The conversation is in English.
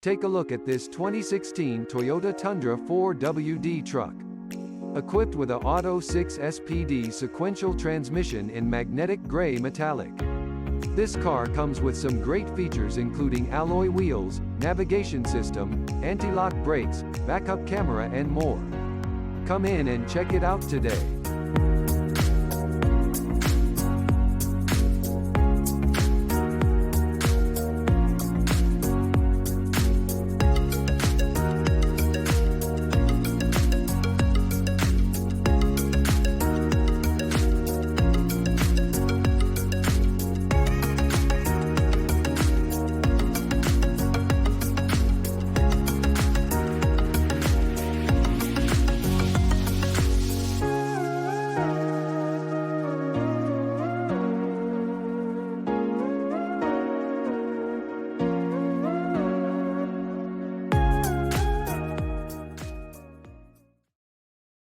Take a look at this 2016 Toyota Tundra 4WD truck. Equipped with a Auto 6 SPD sequential transmission in magnetic gray metallic. This car comes with some great features including alloy wheels, navigation system, anti-lock brakes, backup camera and more. Come in and check it out today.